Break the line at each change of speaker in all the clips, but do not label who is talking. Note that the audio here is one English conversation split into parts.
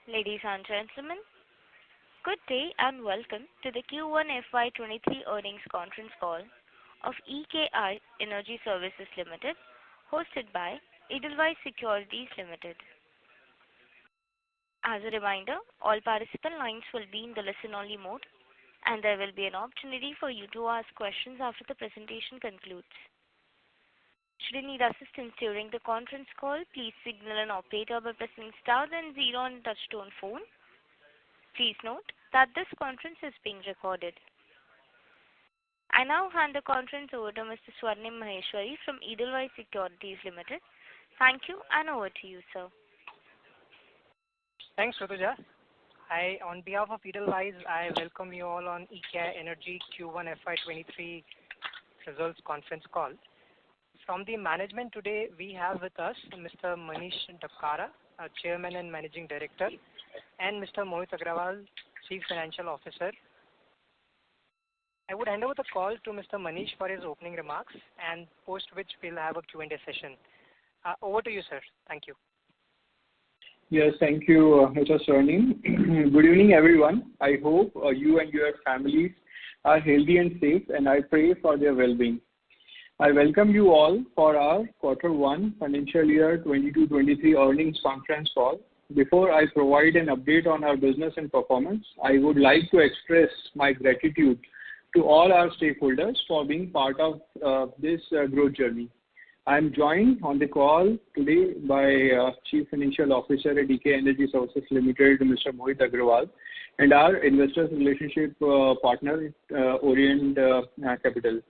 Ladies and gentlemen, good day and welcome to the Q1 FY23 earnings conference call of EKI Energy Services Limited, hosted by Edelweiss Securities Limited. As a reminder, all participant lines will be in the listen-only mode, and there will be an opportunity for you to ask questions after the presentation concludes. Should you need assistance during the conference call, please signal an operator by pressing star then 0 on touchtone phone. Please note that this conference is being recorded. I now hand the conference over to Mr. Swarnim Maheshwari from Edelweiss Securities Limited. Thank you, and over to you, sir.
Thanks, Rutuja. On behalf of Edelweiss, I welcome you all on EKI Energy Q1 FY23 results conference call. From the management today, we have with us Mr. Manish Dhakkara, Chairman and Managing Director, and Mr. Mohit Agrawal, Chief Financial Officer. I would hand over the call to Mr. Manish for his opening remarks, and post which we'll have a Q&A session. Over to you, sir. Thank you.
Yes, thank you, Mr. Swarnim. Good evening, everyone. I hope you and your families are healthy and safe, and I pray for their well-being. I welcome you all for our Q1 financial year 22-23 earnings conference call. Before I provide an update on our business and performance, I would like to express my gratitude to all our stakeholders for being part of this growth journey. I am joined on the call today by Chief Financial Officer at EKI Energy Services Limited, Mr. Mohit Agrawal, and our investor relationship partner, Orient Capital.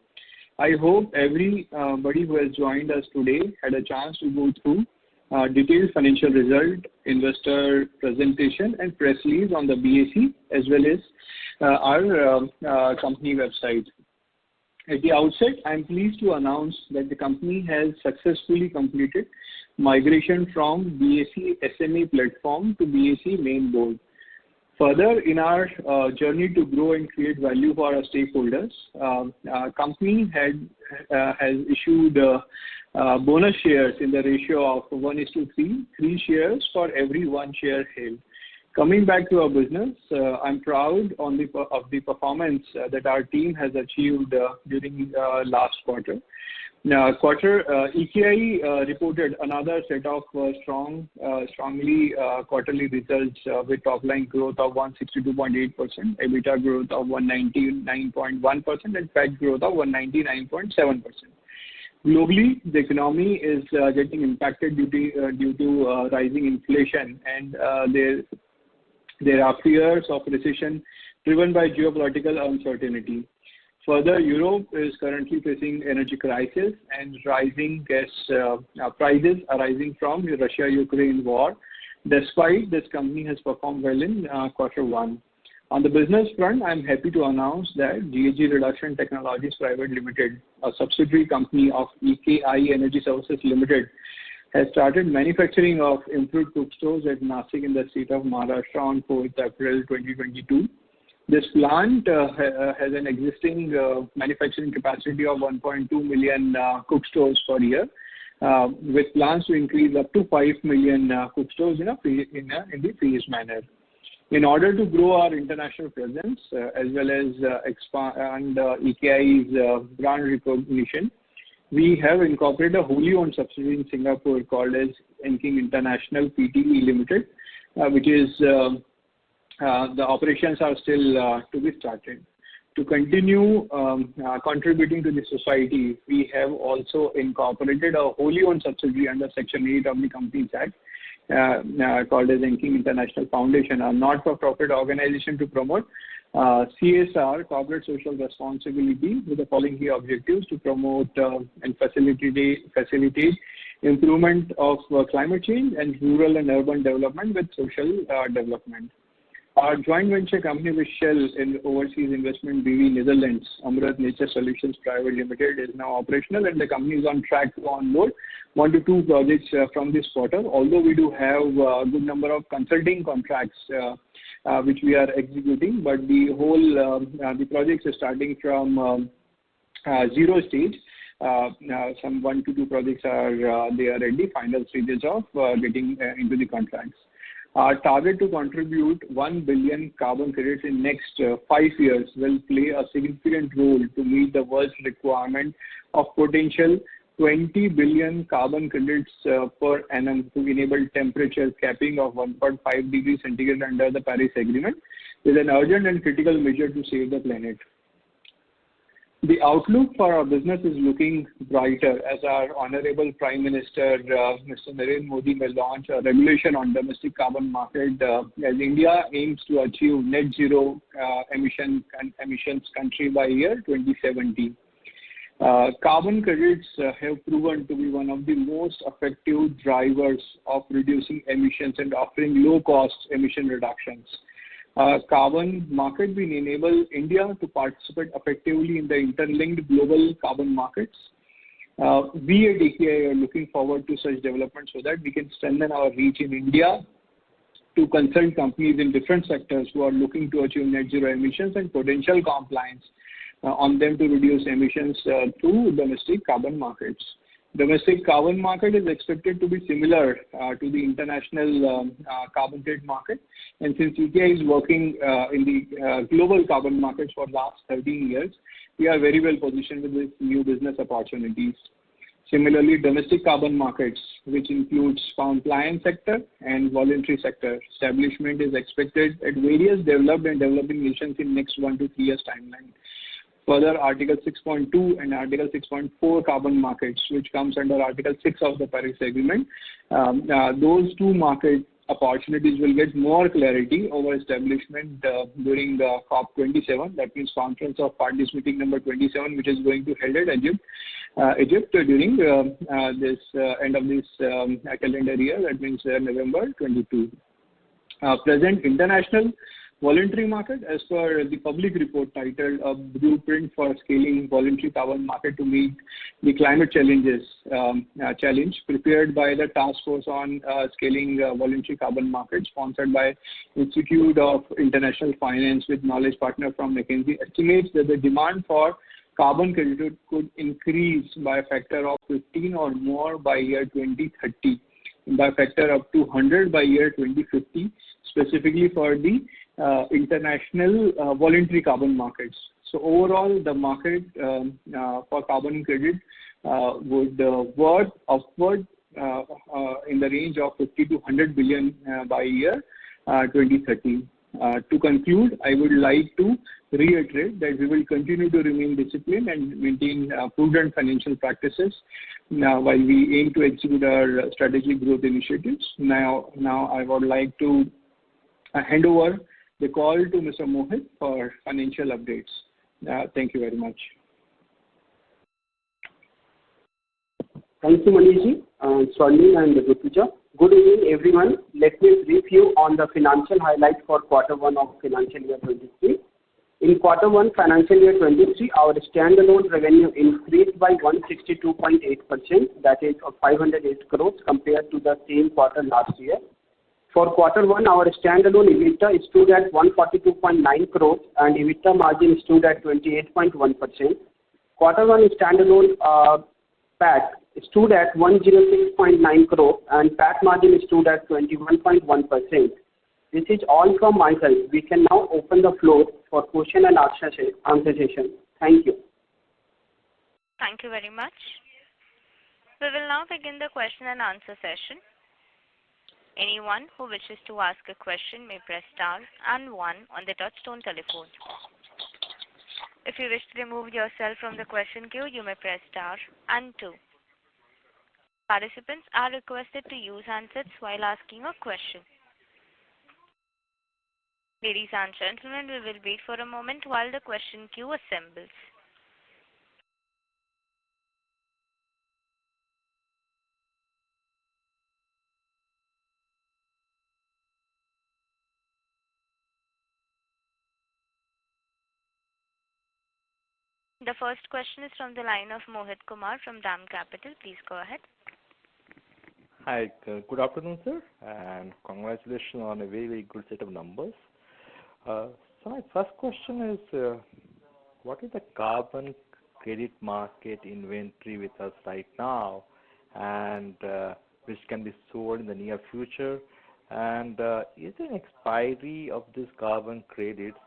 I hope everybody who has joined us today had a chance to go through detailed financial result, investor presentation, and press release on the BSE as well as our company website. At the outset, I am pleased to announce that the company has successfully completed migration from BSE SMA platform to BSE main board. Further, in our journey to grow and create value for our stakeholders, our company has issued bonus shares in the ratio of 1:3, 3 shares for every 1 share held. Coming back to our business, I'm proud of the performance that our team has achieved during last quarter. EKI reported another set of strongly quarterly results with top line growth of 162.8%, EBITDA growth of 199.1%, and PAT growth of 199.7%. Globally, the economy is getting impacted due to rising inflation, and there are fears of recession driven by geopolitical uncertainty. Further, Europe is currently facing energy crisis and rising gas prices arising from the Russia-Ukraine war. Despite this, company has performed well in Q1. On the business front, I am happy to announce that GHG Reduction Technologies Private Limited, a subsidiary company of EKI Energy Services Limited, has started manufacturing of improved cook stoves at Nashik in the state of Maharashtra on 4th April 2022. This plant has an existing manufacturing capacity of 1.2 million cook stoves per year, with plans to increase up to 5 million cook stoves in the phased manner. In order to grow our international presence as well as expand EKI's brand recognition, we have incorporated a wholly owned subsidiary in Singapore called as Enking International Pte. Limited, which is the operations are still to be started. To continue contributing to the society, we have also incorporated a wholly owned subsidiary under Section 8 of the Companies Act called as Enking International Foundation, a not-for-profit organization to promote CSR, corporate social responsibility, with the following key objectives: to promote and facilitate improvement of climate change and rural and urban development with social development. Our joint venture company with Shell in overseas investment BV Netherlands, Amrit Nature Solutions Private Limited, is now operational, and the company is on track to onboard 1 to 2 projects from this quarter. Although we do have a good number of consulting contracts which we are executing, but the projects are starting from zero stage. Some 1 to 2 projects are at the final stages of getting into the contracts. Our target to contribute 1 billion carbon credits in next 5 years will play a significant role to meet the world's requirement of potential 20 billion carbon credits per annum to enable temperature capping of 1.5 degrees centigrade under the Paris Agreement, is an urgent and critical measure to save the planet. The outlook for our business is looking brighter as our Honorable Prime Minister, Mr. Narendra Modi, will launch a regulation on domestic carbon market as India aims to achieve net zero emissions country by year 2070. Carbon credits have proven to be one of the most effective drivers of reducing emissions and offering low-cost emission reductions. Carbon market will enable India to participate effectively in the interlinked global carbon markets. We at EKI are looking forward to such development so that we can strengthen our reach in India to consult companies in different sectors who are looking to achieve net zero emissions and potential compliance on them to reduce emissions through domestic carbon markets. Domestic carbon market is expected to be similar to the international carbon trade market, and since EKI is working in the global carbon markets for last 13 years, we are very well positioned with these new business opportunities. Similarly, domestic carbon markets, which includes compliance sector and voluntary sector, establishment is expected at various developed and developing nations in next 1 to 3 years timeline. Further, Article 6.2 and Article 6.4 carbon markets, which comes under Article 6 of the Paris Agreement, those two market opportunities will get more clarity over establishment during the COP27, that means Conference of Parties meeting number 27, which is going to held at Egypt during this end of this calendar year, that means November 22. Present international voluntary market, as per the public report titled "A Blueprint for Scaling Voluntary Carbon Market to Meet the Climate Challenges," challenge prepared by the Task Force on Scaling Voluntary Carbon Market, sponsored by Institute of International Finance with knowledge partner from McKinsey, estimates that the demand for carbon credit could increase by a factor of 15 or more by year 2030, and by a factor up to 100 by year 2050, specifically for the international voluntary carbon markets. So overall, the market for carbon credit would worth upward in the range of 50 to 100 billion by year 2030. To conclude, I would like to reiterate that we will continue to remain disciplined and maintain prudent financial practices while we aim to execute our strategic growth initiatives. Now I would like to hand over the call to Mr. Mohit for financial updates. Thank you very much.
Thank you, Manishji, Swarni and Rutuja. Good evening, everyone. Let me brief you on the financial highlights for Q1 of financial year 23. In Q1 financial year 23, our standalone revenue increased by 162.8%, that is of 508 crores compared to the same quarter last year. For Q1, our standalone EBITDA stood at 142.9 crores and EBITDA margin stood at 28.1%. Q1 standalone PAT stood at 106.9 crores and PAT margin stood at 21.1%. This is all from my side. We can now open the floor for question and answer session. Thank you.
Thank you very much. We will now begin the question and answer session. Anyone who wishes to ask a question may press star and 1 on the touchtone telephone. If you wish to remove yourself from the question queue, you may press star and 2. Participants are requested to use handsets while asking a question. Ladies and gentlemen, we will wait for a moment while the question queue assembles. The first question is from the line of Mohit Kumar from DAM Capital. Please go ahead.
Hi, good afternoon, sir, and congratulations on a very, very good set of numbers. So my first question is, what is the carbon credit market inventory with us right now, and which can be sold in the near future, And is there an expiry of this carbon credits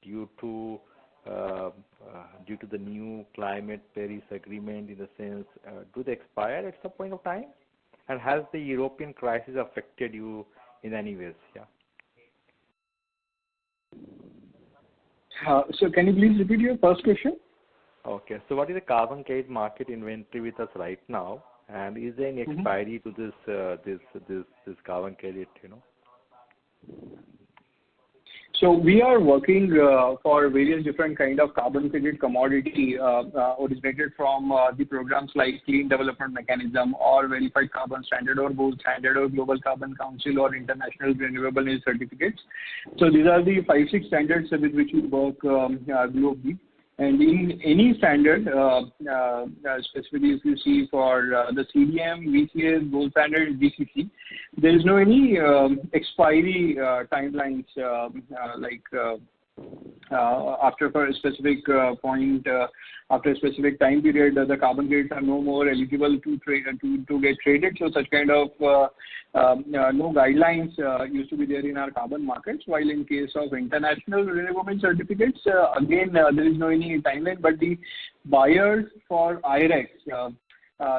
due to the new climate Paris agreement? In the sense, do they expire at some point of time? And has the European crisis affected you in any ways? Yeah.
So can you please repeat your first question?
Okay. So what is the carbon credit market inventory with us right now? And is there any expiry to this carbon credit?
So we are working for various different kind of carbon credit commodity originated from the programs like Clean Development Mechanism or Verified Carbon Standard or Gold Standard or Global Carbon Council or International Renewable Energy Certificates. So these are the 5-6 standards with which we work globally. And in any standard, specifically if you see for the CDM, VCS, Gold Standard, GCC, there is no any expiry timelines after a specific point, after a specific time period, the carbon credits are no more eligible to get traded. So such kind of no guidelines used to be there in our carbon markets. While in case of international renewable certificates, again there is no any timeline. But the buyers for IREX,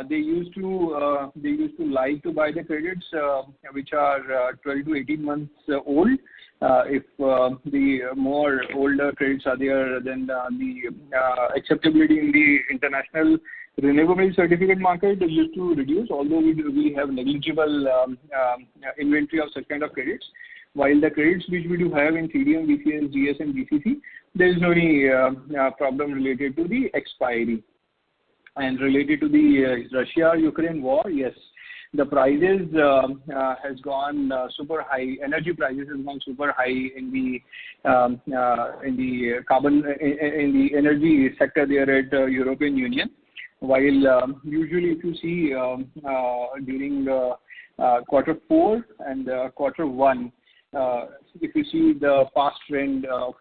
they used to like to buy the credits which are 12 to 18 months old. If the more older credits are there, then the acceptability in the international renewable certificate market is used to reduce, although we have negligible inventory of such kind of credits. While the credits which we do have in CDM, VCS, GS and GCC, there is no any problem related to the expiry. And related to the Russia-Ukraine war, yes, the prices has gone super high. Energy prices has gone super high in the carbon in the energy sector there at European Union. While usually if you see during quarter 4 and quarter 1, if you see the past trend of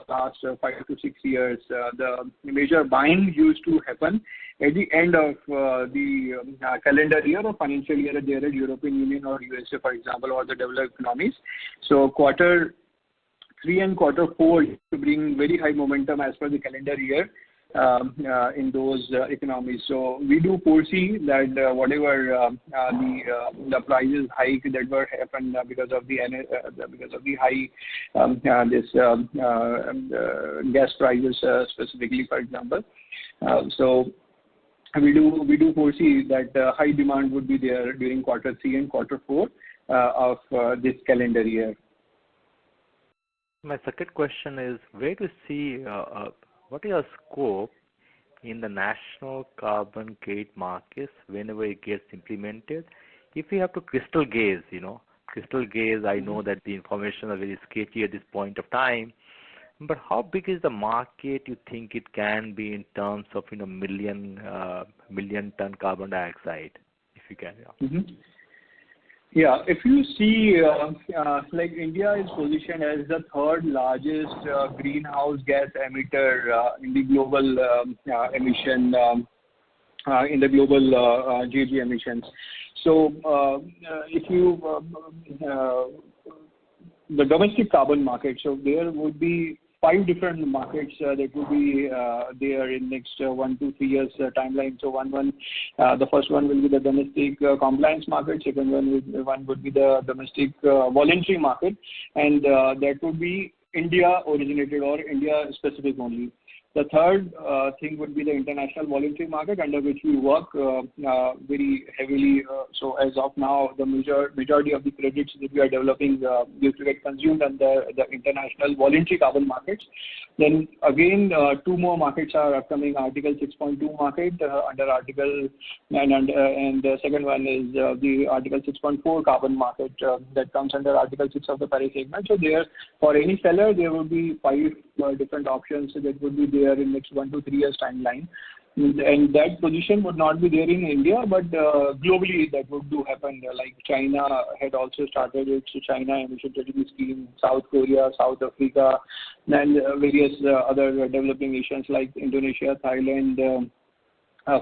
last 5 to 6 years, the major buying used to happen at the end of the calendar year or financial year there at European Union or USA, for example, or the developed economies. So quarter 3 and quarter 4 to bring very high momentum as per the calendar year in those economies. So we do foresee that whatever the prices hike that were happened because of the high gas prices specifically, for example. So we do foresee that high demand would be there during quarter 3 and quarter 4 of this calendar year.
My second question is, where to see what is your scope in the national carbon credit markets whenever it gets implemented? If we have to crystal gaze, I know that the information is very sketchy at this point of time, but how big is the market you think it can be in terms of million ton carbon dioxide, if you can? Yeah.
Yeah, if you see, like India is positioned as the third largest greenhouse gas emitter in the global emission, in the global GHG emissions. So, if you the domestic carbon market, so there would be 5 different markets that will be there in next 1 to 3 years timeline. So the first one will be the domestic compliance market. Second one would be the domestic voluntary market, and that would be India originated or India specific only. The third thing would be the international voluntary market, under which we work very heavily. So as of now, the majority of the credits that we are developing used to get consumed under the international voluntary carbon markets. Then again, 2 more markets are upcoming: Article 6.2 market under Article, and the second one is the Article 6.4 carbon market that comes under Article 6 of the Paris Agreement. So there, for any seller, there will be 5 different options that would be there in next 1 to 3 years timeline. And that position would not be there in India, but globally that would do happen. Like China had also started its China emission trading scheme, South Korea, South Africa, and various other developing nations like Indonesia, Thailand,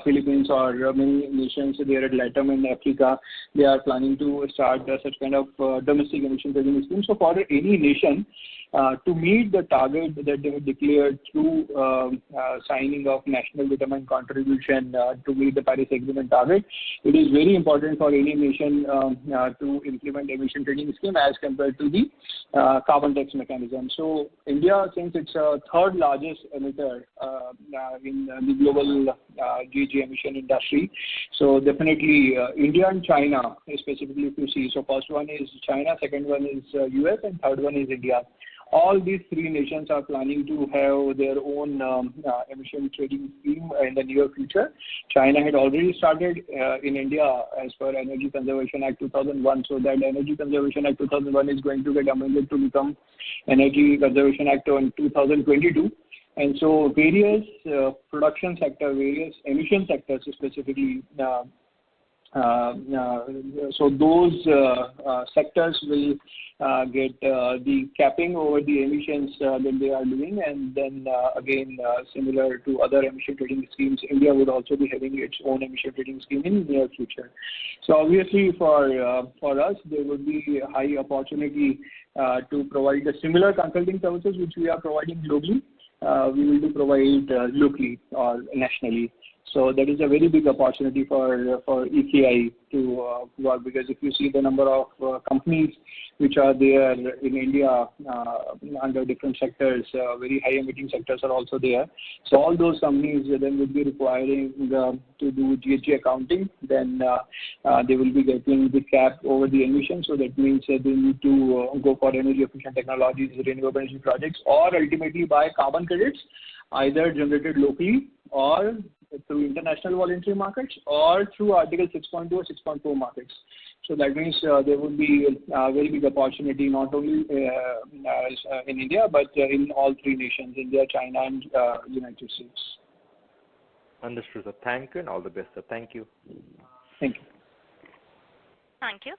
Philippines or many nations there at Latin and Africa, they are planning to start such kind of domestic emission trading scheme. So for any nation to meet the target that they have declared through signing of national determined contribution to meet the Paris Agreement target, it is very important for any nation to implement emission trading scheme as compared to the carbon tax mechanism. So India, since it's a third largest emitter in the global GHG emission industry, so definitely India and China specifically if you see. So first one is China, second one is US, and third one is India. All these three nations are planning to have their own emission trading scheme in the near future. China had already started in India as per Energy Conservation Act 2001. So that Energy Conservation Act 2001 is going to get amended to become Energy Conservation Act in 2022. And so various production sector, various emission sectors specifically, so those sectors will get the capping over the emissions that they are doing, and then again similar to other emission trading schemes, India would also be having its own emission trading scheme in the near future. So obviously for us there would be a high opportunity to provide the similar consulting services which we are providing globally. We will provide locally or nationally. So that is a very big opportunity for EKI to work, because if you see the number of companies which are there in India under different sectors, very high emitting sectors are also there. So all those companies then would be requiring to do GHG accounting. Then they will be getting the cap over the emission. So that means they need to go for energy efficient technologies, renewable energy projects, or ultimately buy carbon credits, either generated locally or through international voluntary markets or through Article 6.2 or 6.4 markets. So that means there would be a very big opportunity not only in India but in all three nations, India, China and United States.
Understood, sir. Thank you and all the best, sir. Thank you.
Thank you.
Thank you.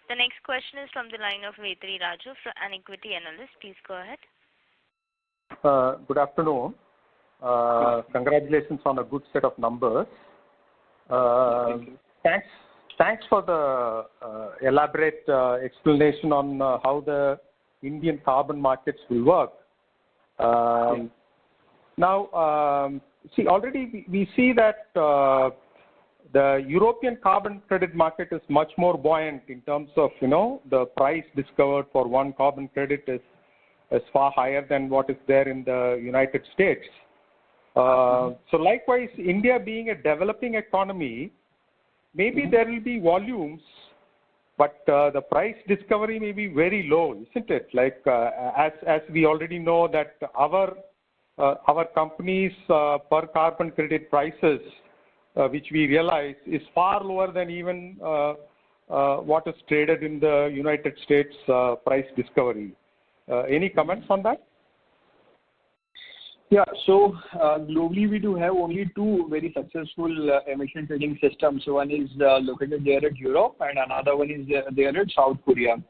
The next question is from the line of Vetri Raju, an equity analyst. Please go ahead.
Good afternoon. Congratulations on a good set of numbers. Thanks for the elaborate explanation on how the Indian carbon markets will work. Now, see, already we see that the European carbon credit market is much more buoyant in terms of, the price discovered for one carbon credit is far higher than what is there in the United States. So likewise, India being a developing economy, maybe there will be volumes, but the price discovery may be very low, isn't it? Like as we already know that our companies per carbon credit prices, which we realize is far lower than even what is traded in the United States price discovery. Any comments on that?
Yeah, so globally we do have only two very successful emission trading systems. One is located there at Europe and another one is there at South Korea.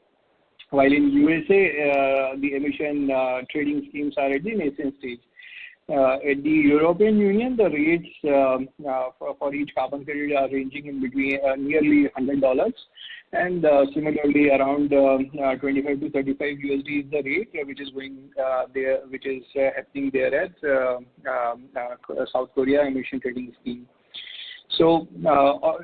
While in USA, the emission trading schemes are at the nascent stage. At the European Union, the rates for each carbon credit are ranging in between nearly $100, and similarly around 25 to 35 USD is the rate which is going there, which is happening there at South Korea emission trading scheme. So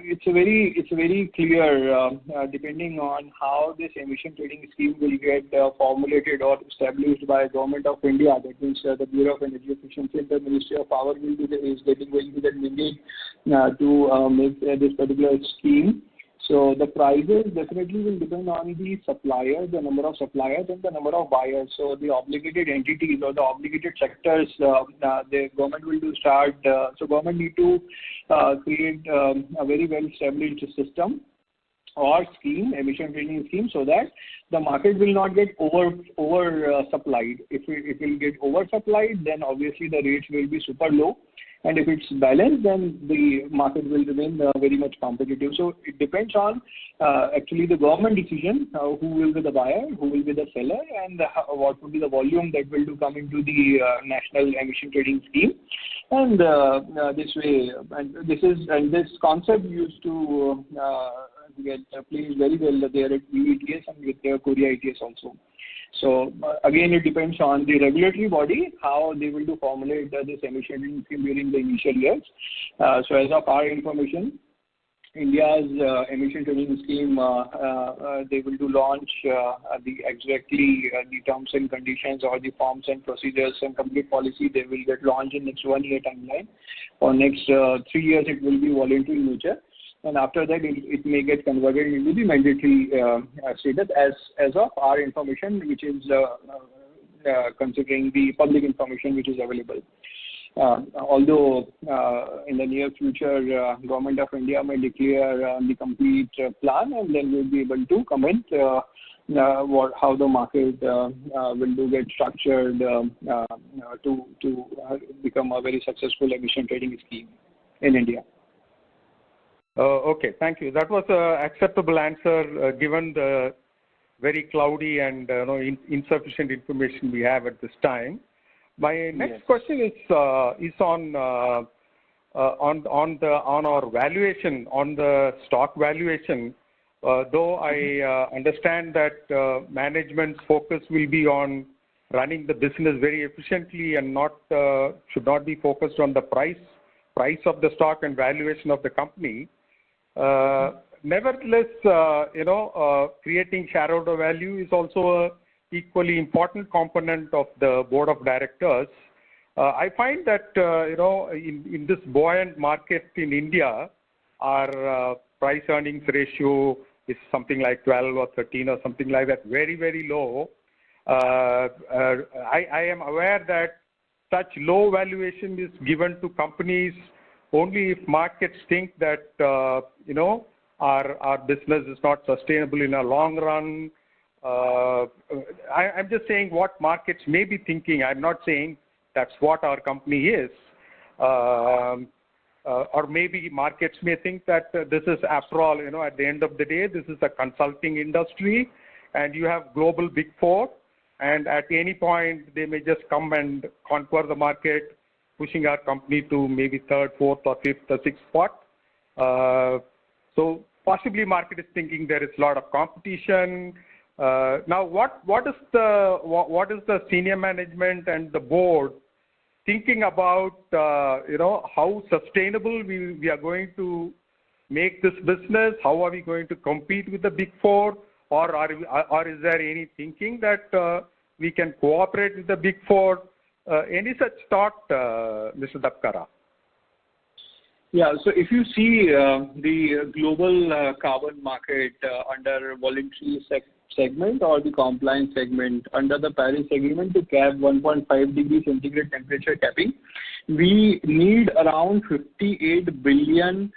it's very clear depending on how this emission trading scheme will get formulated or established by Government of India. That means the Bureau of Energy Efficiency and the Ministry of Power will be going to get mandate to make this particular scheme. So the prices definitely will depend on the supplier, the number of suppliers and the number of buyers. So the obligated entities or the obligated sectors, the government will start. So government need to create a very well established system or scheme, emission trading scheme, so that the market will not get over supplied. If it will get oversupplied, then obviously the rates will be super low, and if it's balanced, then the market will remain very much competitive. So it depends on actually the government decision, who will be the buyer, who will be the seller, and what will be the volume that will come into the national emission trading scheme. And this way, and this concept used to get placed very well there at ETS and with Korea ETS also. So again, it depends on the regulatory body how they will formulate this emission trading scheme during the initial years. So as of our information, India's emission trading scheme, they will launch the terms and conditions or the forms and procedures and complete policy. They will get launched in next 1 year timeline. For next 3 years, it will be voluntary in nature. And after that, it may get converted into the mandatory status as of our information, which is considering the public information which is available. Although in the near future, Government of India may declare the complete plan, and then we'll be able to comment how the market will get structured to become a very successful emission trading scheme in India.
Okay, thank you. That was an acceptable answer given the very cloudy and insufficient information we have at this time. My next question is on our valuation, on the stock valuation. Though I understand that management's focus will be on running the business very efficiently and should not be focused on the price of the stock and valuation of the company. Nevertheless, creating shareholder value is also a equally important component of the board of directors. I find that in this buoyant market in India, our price earnings ratio is something like 12 or 13 or something like that, very, very low. I am aware that such low valuation is given to companies only if markets think that our business is not sustainable in a long run. I'm just saying what markets may be thinking. I'm not saying that's what our company is. Or maybe markets may think that this is, after all, at the end of the day, this is a consulting industry, and you have global big four, and at any point they may just come and conquer the market, pushing our company to maybe third, fourth, or fifth, or sixth spot. So possibly market is thinking there is a lot of competition. Now, what is the senior management and the board thinking about? How sustainable we are going to make this business? How are we going to compete with the big four? Or is there any thinking that we can cooperate with the big four? Any such thought, Mr. Dapkara?
Yeah, so if you see the global carbon market under voluntary segment or the compliance segment, under the Paris Agreement to cap 1.5 degrees centigrade temperature capping, we need around 58 billion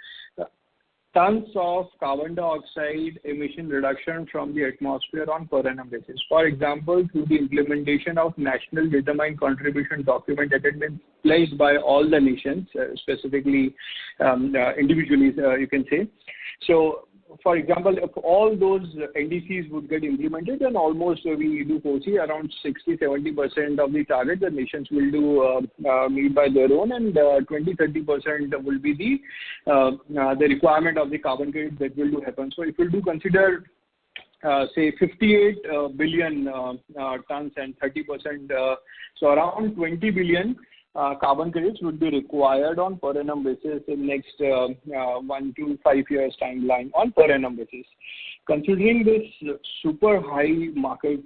tons of carbon dioxide emission reduction from the atmosphere on per annum basis. For example, through the implementation of national determined contribution document that had been placed by all the nations, specifically individually, you can say. So, for example, if all those NDCs would get implemented, then almost we do foresee around 60-70% of the target the nations will do meet by their own, and 20-30% will be the requirement of the carbon credit that will do happen. So if we do consider say 58 billion tons and 30%, so around 20 billion carbon credits would be required on per annum basis in next 1 to 5 years timeline on per annum basis. considering this super high market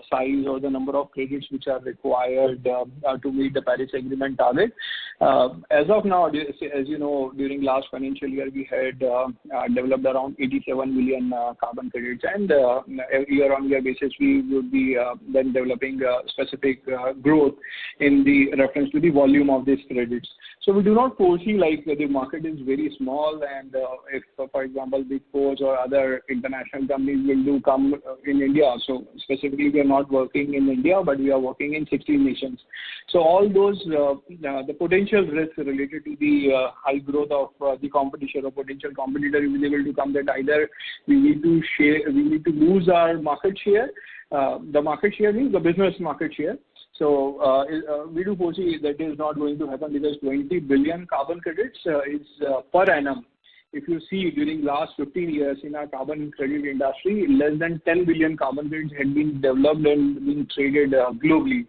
size or the number of credits which are required to meet the Paris Agreement target, as of now, as you know, during last financial year, we had developed around 87 million carbon credits, and year-on-year basis, we would be then developing specific growth in the reference to the volume of these credits. So we do not foresee like the market is very small, and if, for example, Big Fours or other international companies will come in India. So specifically, we are not working in India, but we are working in 16 nations. So all those, the potential risks related to the high growth of the competition or potential competitor will be able to come, that either we need to lose our market share. The market share means the business market share. So we do foresee that is not going to happen, because 20 billion carbon credits is per annum. If you see during last 15 years in our carbon credit industry, less than 10 billion carbon credits had been developed and been traded globally.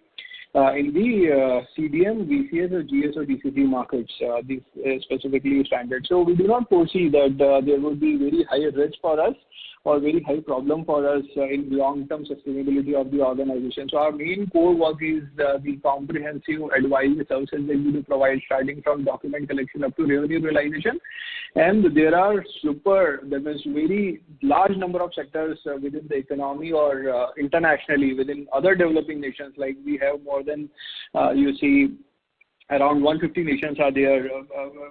In the CDM, VCS, or GS or DCG markets, these specifically standard. So we do not foresee that there will be very high risk for us or very high problem for us in long-term sustainability of the organization. So our main core work is the comprehensive advisory services that we do provide, starting from document collection up to revenue realization. And there is very large number of sectors within the economy or internationally within other developing nations. Like we have more than, around 150 nations are there,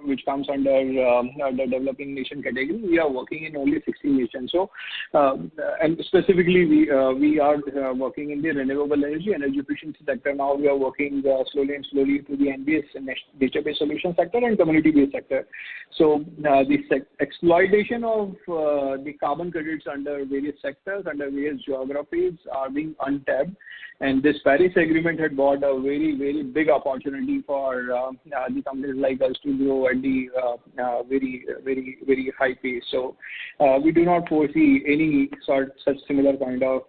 which comes under the developing nation category. We are working in only 16 nations. So, and specifically, we are working in the renewable energy efficiency sector. Now we are working slowly to the NBS, nature-based solution sector, and community-based sector. So the exploitation of the carbon credits under various sectors, under various geographies, are being untapped. And this Paris Agreement had brought a very, very big opportunity for the companies like us to grow at the very, very, very high pace. So we do not foresee any such similar kind of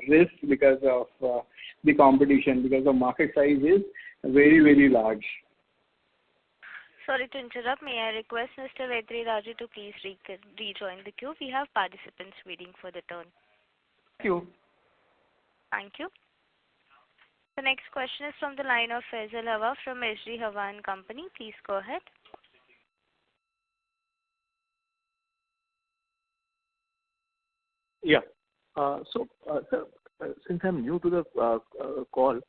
risk because of the competition, because the market size is very, very large.
Sorry to interrupt. May I request Mr. Vetri Raju to please rejoin the queue? We have participants waiting for the turn.
Thank you.
Thank you. The next question is from the line of Faisal Hawa from SG Hawa and Company. Please go ahead.
Yeah. So, sir, since I'm new to the call,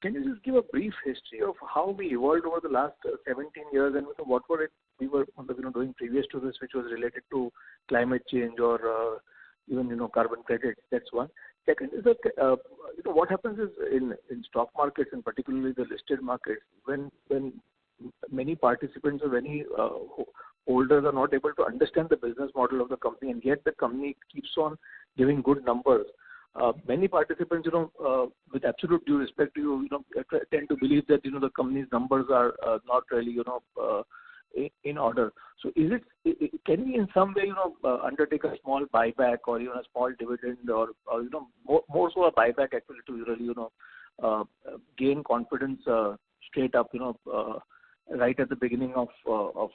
can you just give a brief history of how we evolved over the last 17 years, and what were it we were doing previous to this, which was related to climate change or even carbon credits? That's one. Second is that what happens is in stock markets, and particularly the listed markets, when many participants or many holders are not able to understand the business model of the company, and yet the company keeps on giving good numbers. Many participants, with absolute due respect to you, tend to believe that the company's numbers are not really in order. So can we in some way undertake a small buyback or a small dividend or more so a buyback actually to really gain confidence straight up right at the beginning of our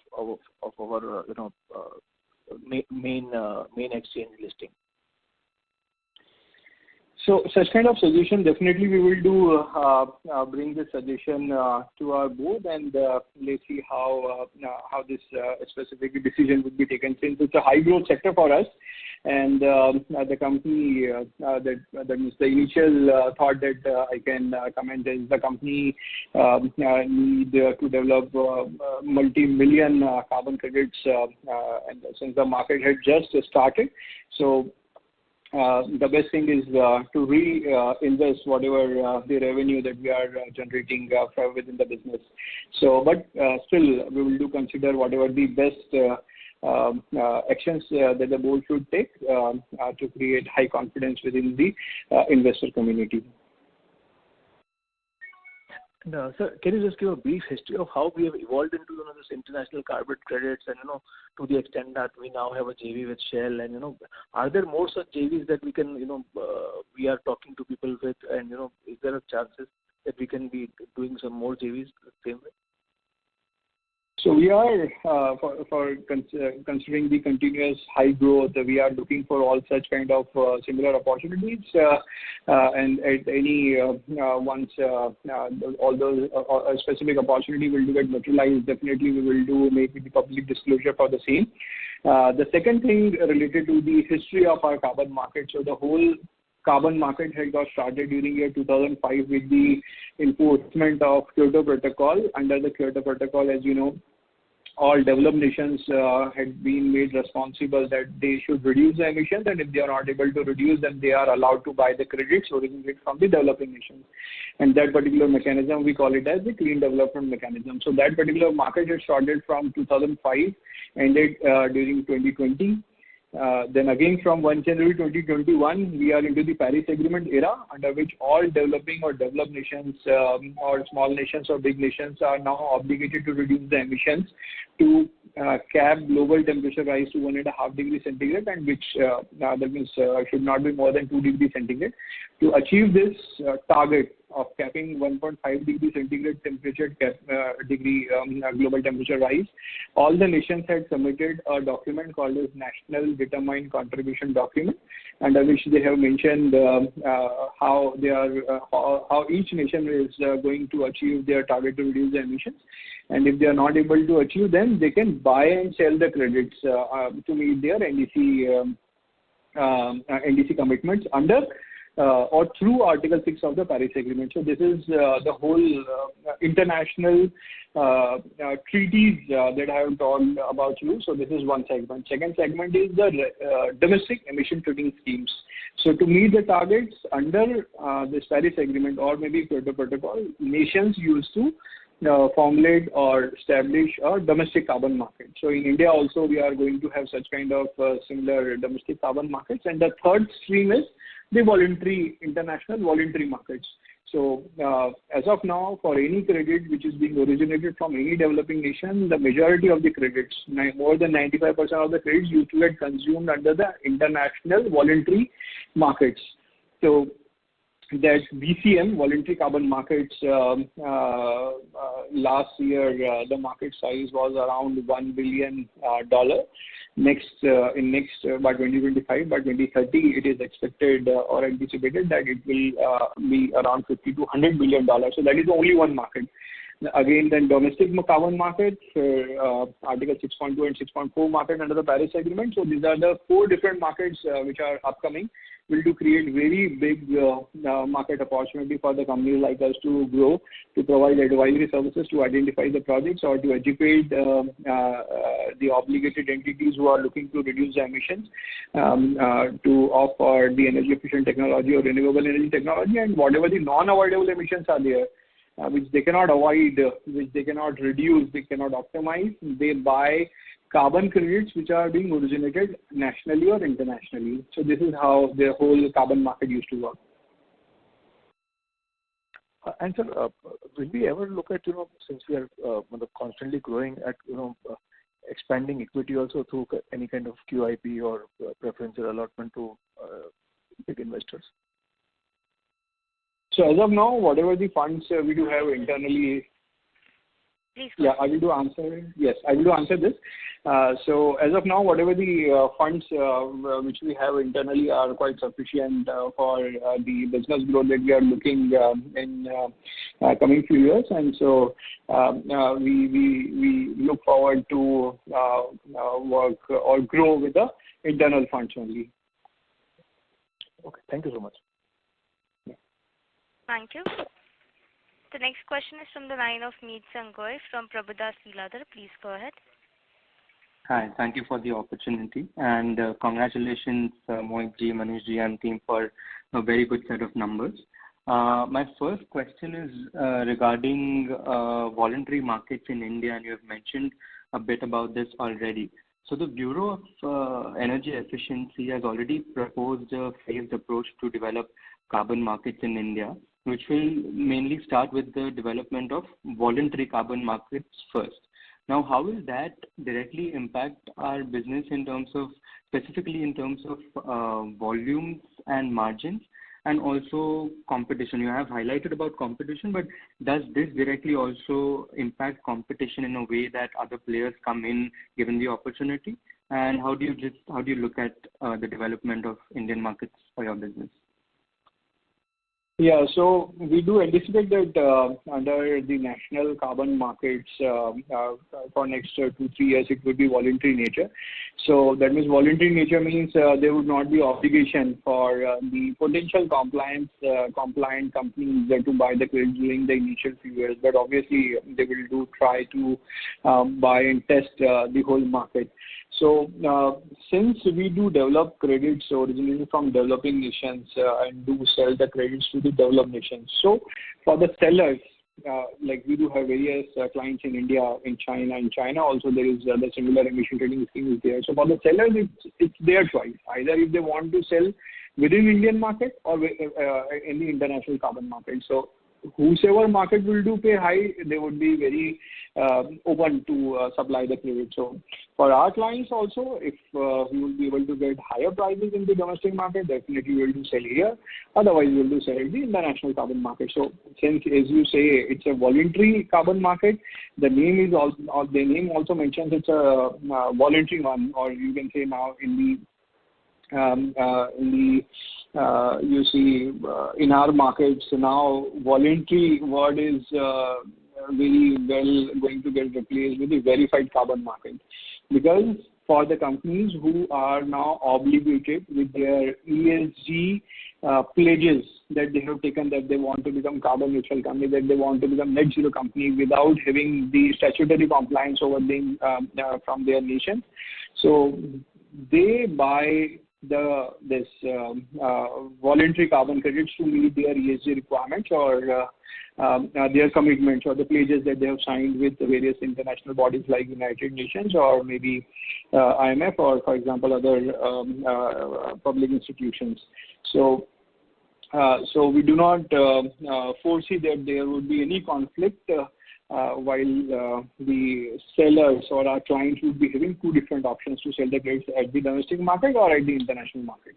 main exchange listing?
So such kind of suggestion, definitely we will do, bring this suggestion to our board, and let's see how this specific decision would be taken, since it's a high growth sector for us. And the company, that means the initial thought that I can comment is the company need to develop multi-million carbon credits, and since the market had just started. So the best thing is to reinvest whatever the revenue that we are generating within the business. So, but still, we will do consider whatever the best actions that the board should take to create high confidence within the investor community.
Sir, can you just give a brief history of how we have evolved into this international carbon credits, and to the extent that we now have a JV with Shell, and are there more such JVs that we can we are talking to people with, and is there a chances that we can be doing some more JVs the same way?
So we are, considering the continuous high growth, we are looking for all such kind of similar opportunities. And at any once all those specific opportunity will get materialized, definitely we will make the public disclosure for the same. The second thing related to the history of our carbon market. So the whole carbon market had got started during year 2005 with the enforcement of Kyoto Protocol. Under the Kyoto Protocol, as you know, all developed nations had been made responsible that they should reduce the emissions, and if they are not able to reduce them, they are allowed to buy the credits originated from the developing nations. And that particular mechanism, we call it as the Clean Development Mechanism. So that particular market had started from 2005, ended during 2020. Then again from 1 January 2021, we are into the Paris Agreement era, under which all developing or developed nations or small nations or big nations are now obligated to reduce the emissions to cap global temperature rise to 1.5 degrees centigrade, and which that means should not be more than 2 degrees centigrade. To achieve this target of capping 1.5 degree centigrade temperature global temperature rise, all the nations had submitted a document called as National Determined Contribution Document, under which they have mentioned how they are how each nation is going to achieve their target to reduce the emissions. And if they are not able to achieve them, they can buy and sell the credits to meet their NDC commitments under or through Article 6 of the Paris Agreement. So this is the whole international treaties that I have talked about you. So this is one segment. Second segment is the domestic emission trading schemes. So to meet the targets under this Paris Agreement or maybe Kyoto Protocol, nations used to formulate or establish a domestic carbon market. So in India also we are going to have such kind of similar domestic carbon markets. And the third stream is the international voluntary markets. So as of now, for any credit which is being originated from any developing nation, the majority of the credits, more than 95% of the credits used to get consumed under the international voluntary markets. So that VCM, voluntary carbon markets, last year the market size was around $1 billion. By 2025, by 2030, it is expected or anticipated that it will be around $50 to $100 billion. So that is only one market. Again, then domestic carbon market, Article 6.2 and 6.4 market under the Paris Agreement. So these are the 4 different markets which are upcoming, will to create very big market opportunity for the companies like us to grow, to provide advisory services, to identify the projects, or to educate the obligated entities who are looking to reduce the emissions, to offer the energy efficient technology or renewable energy technology, and whatever the non-avoidable emissions are there, which they cannot avoid, which they cannot reduce, they cannot optimize, they buy carbon credits which are being originated nationally or internationally. So this is how the whole carbon market used to work.
And sir, will we ever look at, since we are constantly growing at, expanding equity also through any kind of QIP or preferential allotment to big investors?
So as of now, whatever the funds we do have internally.
Please
yeah, I will do answer. Yes, I will do answer this. So as of now, whatever the funds which we have internally are quite sufficient for the business growth that we are looking in coming few years, and so we look forward to work or grow with the internal funds only.
Okay, thank you so much.
Thank you. The next question is from the line of Meet Sangoy from Prabhudas Lilladher. Please go ahead.
Hi, thank you for the opportunity, and congratulations, Mohit ji, Manish ji, and team for a very good set of numbers. My first question is regarding voluntary markets in India, and you have mentioned a bit about this already. So the Bureau of Energy Efficiency has already proposed a phased approach to develop carbon markets in India, which will mainly start with the development of voluntary carbon markets first. Now, how will that directly impact our business in terms of, specifically in terms of volumes and margins? and also competition? You have highlighted about competition, but does this directly also impact competition in a way that other players come in given the opportunity? And how do you look at the development of Indian markets for your business?
Yeah, so we do anticipate that under the national carbon markets for next 2-3 years, it would be voluntary nature. So that means voluntary nature means there would not be obligation for the potential compliant companies to buy the credit during the initial few years. But obviously, they will try to buy and test the whole market. So since we do develop credits originally from developing nations and do sell the credits to the developed nations. So for the sellers, like we do have various clients in India, in China. In China also there is the similar emission trading scheme is there. So for the sellers, it's their choice. Either if they want to sell within Indian market or in the international carbon market. So whosoever market will do pay high, they would be very open to supply the credit. So for our clients also, if we will be able to get higher prices in the domestic market, definitely we will do sell here. Otherwise, we will do sell in the international carbon market. So since, as you say, it's a voluntary carbon market, the name is also, the name also mentions it's a voluntary one, or you can say now you see in our markets now voluntary word is very well going to get replaced with the verified carbon market, because for the companies who are now obligated with their ESG pledges that they have taken, that they want to become carbon neutral company, that they want to become net zero company without having the statutory compliance over from their nation. So they buy this voluntary carbon credits to meet their ESG requirements or their commitments or the pledges that they have signed with the various international bodies like United Nations or maybe IMF or, for example, other public institutions. So we do not foresee that there would be any conflict while the sellers or our clients would be having two different options to sell the credits at the domestic market or at the international market.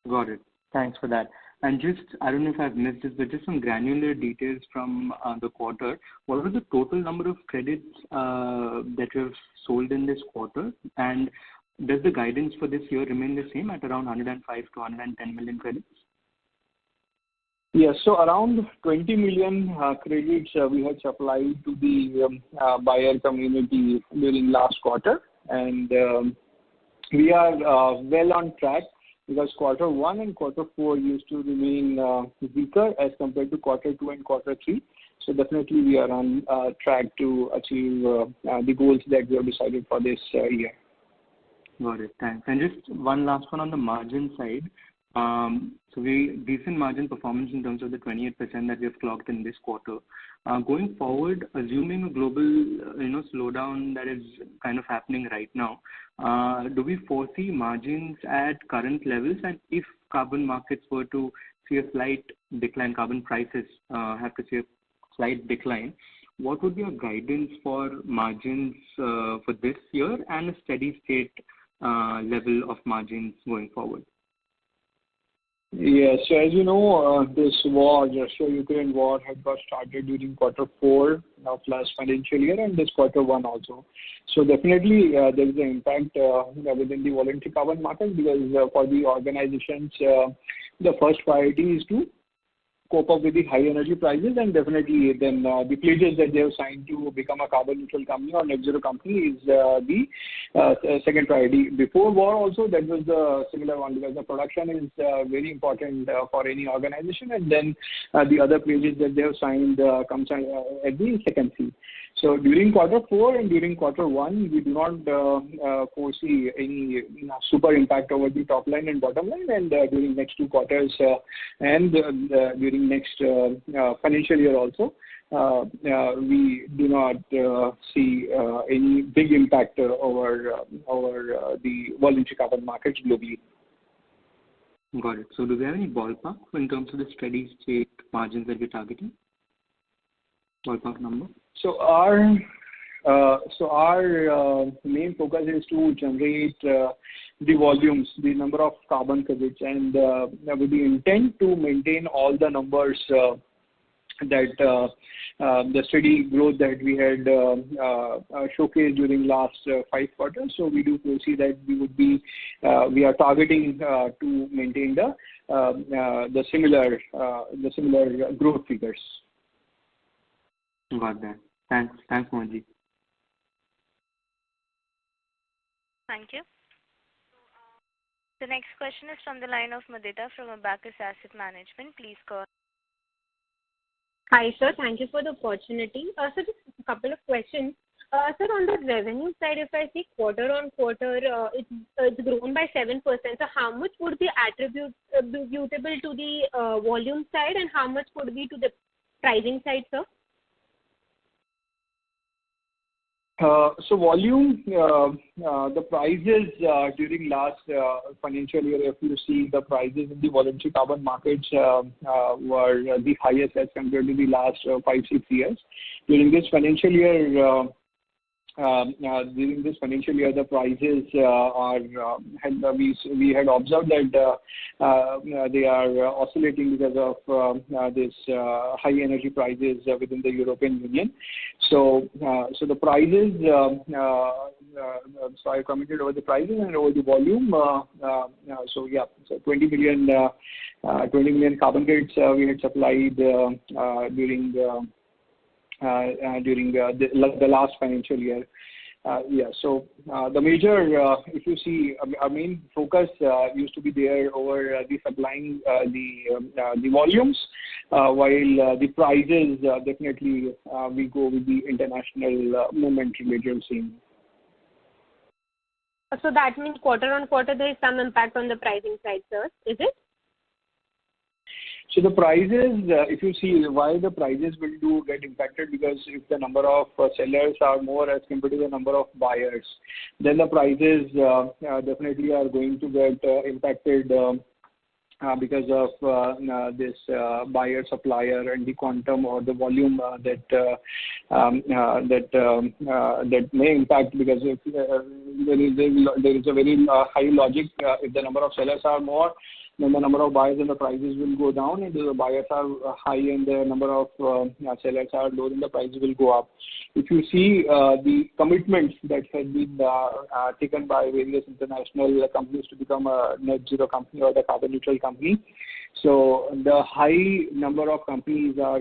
Got it. Thanks for that. And just, I don't know if I've missed this, but just some granular details from the quarter. What was the total number of credits that you have sold in this quarter? And does the guidance for this year remain the same at around 105 to 110 million credits?
Yes, so around 20 million credits we had supplied to the buyer community during last quarter, and we are well on track, because quarter 1 and quarter 4 used to remain weaker as compared to quarter 2 and quarter 3. So definitely we are on track to achieve the goals that we have decided for this year.
Got it. Thanks. And just one last one on the margin side. So we decent margin performance in terms of the 28% that we have clocked in this quarter. Going forward, assuming a global slowdown that is kind of happening right now, do we foresee margins at current levels? And if carbon markets were to see a slight decline, carbon prices have to see a slight decline, what would be your guidance for margins for this year and a steady state level of margins going forward?
Yes, so as you know, this war, Russia-Ukraine war, had got started during quarter 4 of last financial year and this quarter 1 also. So definitely there is an impact within the voluntary carbon market, because for the organizations, the first priority is to cope up with the high energy prices, and definitely then the pledges that they have signed to become a carbon neutral company or net zero company is the second priority. Before war also that was the similar one, because the production is very important for any organization, and then the other pledges that they have signed comes at the second seat. So during quarter 4 and during quarter 1, we do not foresee any super impact over the top line and bottom line, and during next 2 quarters and during next financial year also, we do not see any big impact over the voluntary carbon markets globally.
Got it. So do we have any ballpark in terms of the steady state margins that we're targeting? Ballpark number?
So our So our main focus is to generate the volumes, the number of carbon credits, and with the intent to maintain all the numbers that the steady growth that we had showcased during last 5 quarters. So we do foresee that we are targeting to maintain the similar growth figures.
Got that. Thanks, Moji.
Thank you. The next question is from the line of Mudita from Abacus Asset Management. Please go ahead.
Hi, sir. Thank you for the opportunity. So just a couple of questions. Sir, on the revenue side, if I see quarter on quarter, it's grown by 7%. So how much would be attributable to the volume side, and how much would be to the pricing side, sir?
So volume, the prices during last financial year, if you see the prices in the voluntary carbon markets were the highest as compared to the last 5-6 years. During this financial year, the prices we had observed that they are oscillating because of this high energy prices within the European Union. So the prices, so I commented over the prices and over the volume. So 20 million carbon credits we had supplied during the last financial year. So the major, if you see, our main focus used to be there over the supplying the volumes, while the prices definitely we go with the international movement related scene.
So that means quarter on quarter there is some impact on the pricing side, sir. Is it?
So the prices, if you see why the prices will get impacted, because if the number of sellers are more as compared to the number of buyers, then the prices definitely are going to get impacted because of this buyer supplier and the quantum or the volume that may impact, because if there is a very high logic, if the number of sellers are more, then the number of buyers and the prices will go down, and if the buyers are high and the number of sellers are low, then the prices will go up. If you see the commitments that have been taken by various international companies to become a net zero company or the carbon neutral company, so the high number of companies are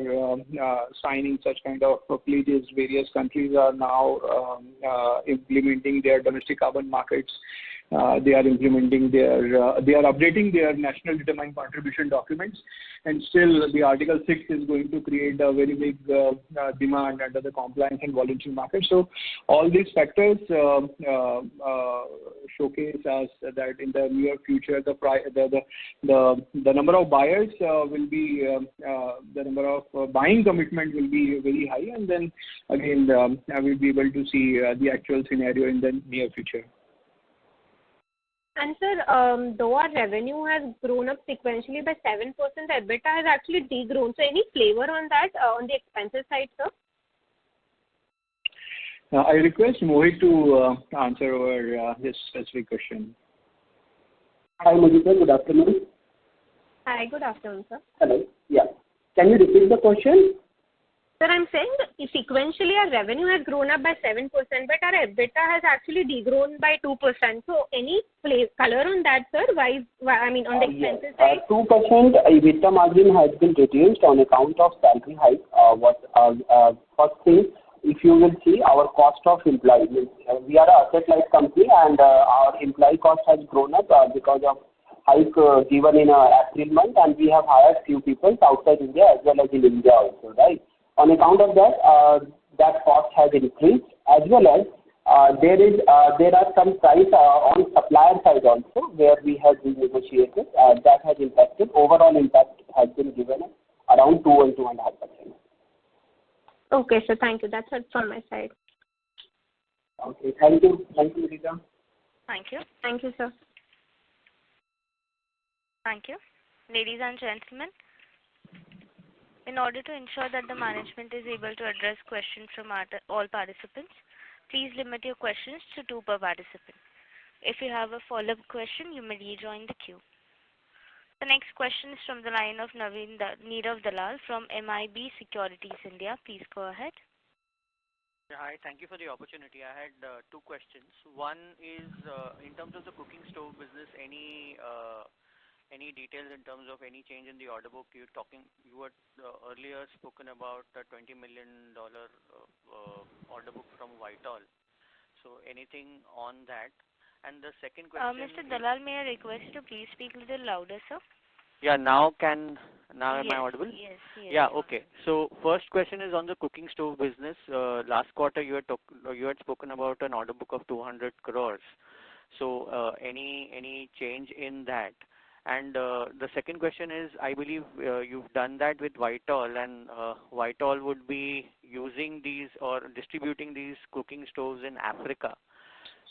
signing such kind of pledges. Various countries are now implementing their domestic carbon markets. They are implementing they are updating their national determined contribution documents, and still the Article 6 is going to create a very big demand under the compliance and voluntary market. So all these factors showcase us that in the near future the number of buyers will be the number of buying commitment will be very high, and then again we'll be able to see the actual scenario in the near future.
And sir, though our revenue has grown up sequentially by 7%, the EBITDA has actually degrown. So any flavor on that on the expenses side, sir?
I request Mohit to answer over this specific question.
Hi, Mudita. Good afternoon.
Hi, good afternoon, sir.
Hello. Yeah. Can you repeat the question?
Sir, I'm saying that sequentially our revenue has grown up by 7%, but our EBITDA has actually degrown by 2%. So any color on that, sir? Why I mean, on the expenses side?
2% EBITDA margin has been reduced on account of salary hike. First thing, if you will see our cost of employees, we are an asset-light company, and our employee cost has grown up because of hike given in April month, and we have hired few people outside India as well as in India also, right? On account of that, that cost has increased, as well as there are some price on supplier side also where we have renegotiated. That has impacted. Overall impact has been given around 2 and 2.5%.
Okay, sir. Thank you. That's it from my side.
Okay. Thank you. Thank you, Rita.
Thank you.
Thank you, sir.
Thank you. Ladies and gentlemen, in order to ensure that the management is able to address questions from all participants, Please limit your questions to 2 per participant. If you have a follow-up question, you may rejoin the queue. The next question is from the line of Nirav Dalal from MIB Securities India. Please go ahead.
Hi, thank you for the opportunity. I had 2 questions. One is in terms of the cooking stove business, any details in terms of any change in the order book? You had earlier spoken about a $20 million order book from Whitehall. So anything on that? And the second question.
Mr. Dalal, may I request you to please speak a little louder, sir?
Yeah, now
yes,
am I audible?
Yes.
Yeah, okay. So first question is on the cooking stove business. Last quarter you had spoken about an order book of 200 crores. So any change in that? And the second question is, I believe you've done that with Whitehall, and Whitehall would be using these or distributing these cooking stoves in Africa.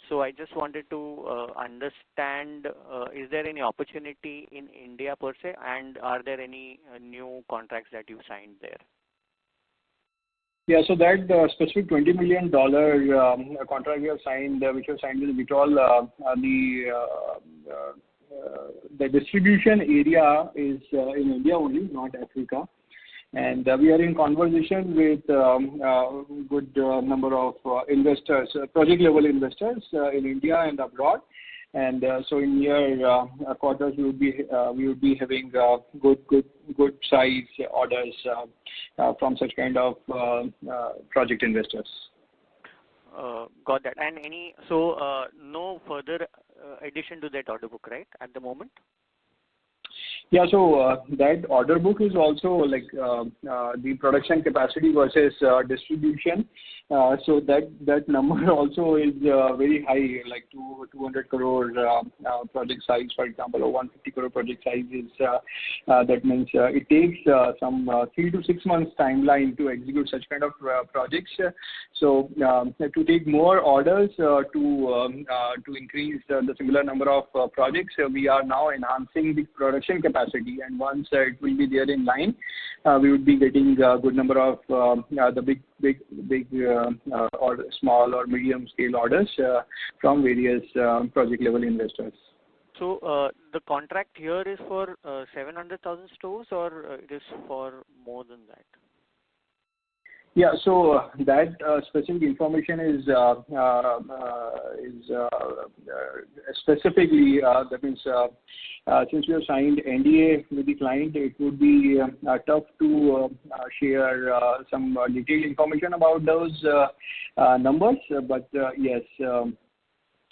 So I just wanted to understand, is there any opportunity in India per se, and are there any new contracts that you signed there?
Yeah, so that specific $20 million contract we have signed, which was signed with Vitol, the distribution area is in India only, not Africa. And we are in conversation with good number of investors, project level investors in India and abroad. And so in near quarters we would be having good size orders from such kind of project investors.
Got that. And no further addition to that order book, right, at the moment?
Yeah, so that order book is also like the production capacity versus distribution. So that number also is very high, like 200 crore project size, for example, or 150 crore project size is that means it takes some 3 to 6 months timeline to execute such kind of projects. So to take more orders to increase the similar number of projects, we are now enhancing the production capacity, and once it will be there in line, we would be getting a good number of the big or small or medium scale orders from various project level investors.
So the contract here is for 700,000 stoves, or it is for more than that?
Yeah, so that specific information is specifically, that means since we have signed NDA with the client, it would be tough to share some detailed information about those numbers. But yes,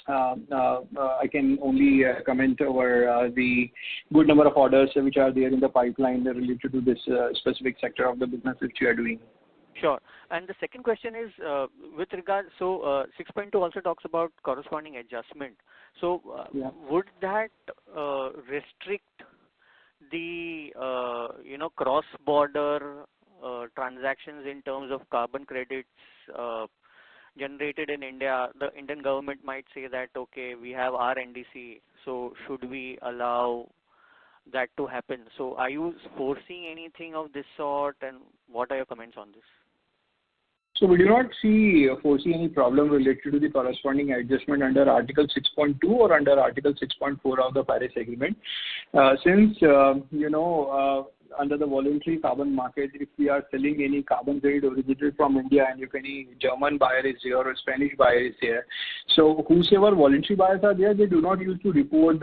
I can only comment over the good number of orders which are there in the pipeline related to this specific sector of the business which we are doing.
Sure. And the second question is with regard, so 6.2 also talks about corresponding adjustment. So would that restrict the cross-border transactions in terms of carbon credits generated in India? The Indian government might say that, okay, we have our NDC, so should we allow that to happen? So are you foreseeing anything of this sort, and what are your comments on this?
So we do not foresee any problem related to the corresponding adjustment under Article 6.2 or under Article 6.4 of the Paris Agreement. Since, under the voluntary carbon market, if we are selling any carbon credit originated from India, and if any German buyer is here or Spanish buyer is here, so whosoever voluntary buyers are there, they do not use to report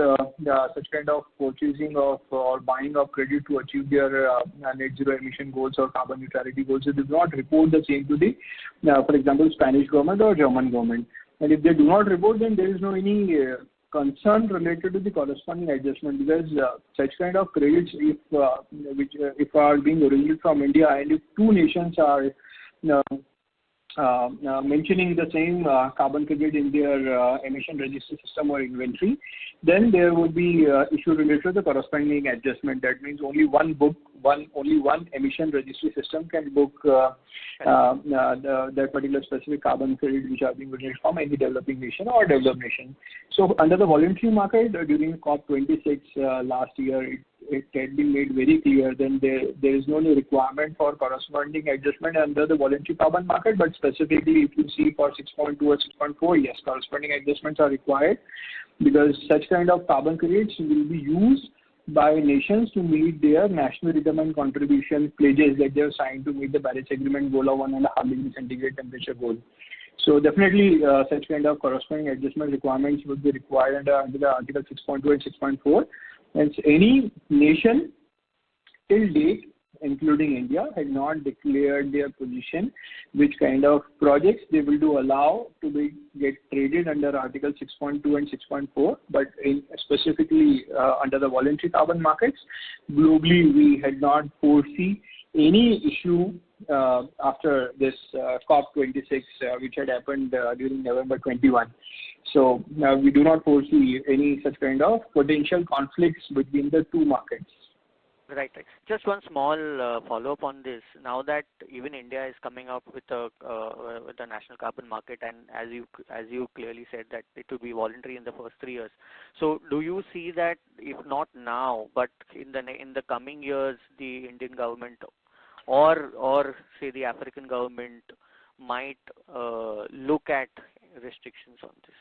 such kind of purchasing of or buying of credit to achieve their net zero emission goals or carbon neutrality goals. So they do not report the same to the, for example, Spanish government or German government. And if they do not report, then there is no any concern related to the corresponding adjustment, because such kind of credits, if are being originated from India, and if two nations are mentioning the same carbon credit in their emission register system or inventory, then there would be issue related to the corresponding adjustment. That means only one book only one emission registry system can book that particular specific carbon credit which are being released from any developing nation or developed nation. So under the voluntary market, during COP26 last year, it had been made very clear then there is no requirement for corresponding adjustment under the voluntary carbon market, but specifically if you see for 6.2 or 6.4, yes, corresponding adjustments are required, because such kind of carbon credits will be used by nations to meet their national determined contribution pledges that they have signed to meet the Paris Agreement goal of 1.5 degree centigrade temperature goal. So definitely such kind of corresponding adjustment requirements would be required under the Article 6.2 and 6.4. And any nation till date, including India, had not declared their position which kind of projects they will allow to get traded under Article 6.2 and 6.4, but specifically under the voluntary carbon markets. Globally, we had not foresee any issue after this COP26, which had happened during November 21. So we do not foresee any such kind of potential conflicts between the two markets.
Right. Just one small follow-up on this. Now that even India is coming up with a national carbon market, and as you clearly said that it will be voluntary in the first 3 years. So do you see that if not now, but in the coming years, the Indian government or say the African government might look at restrictions on this?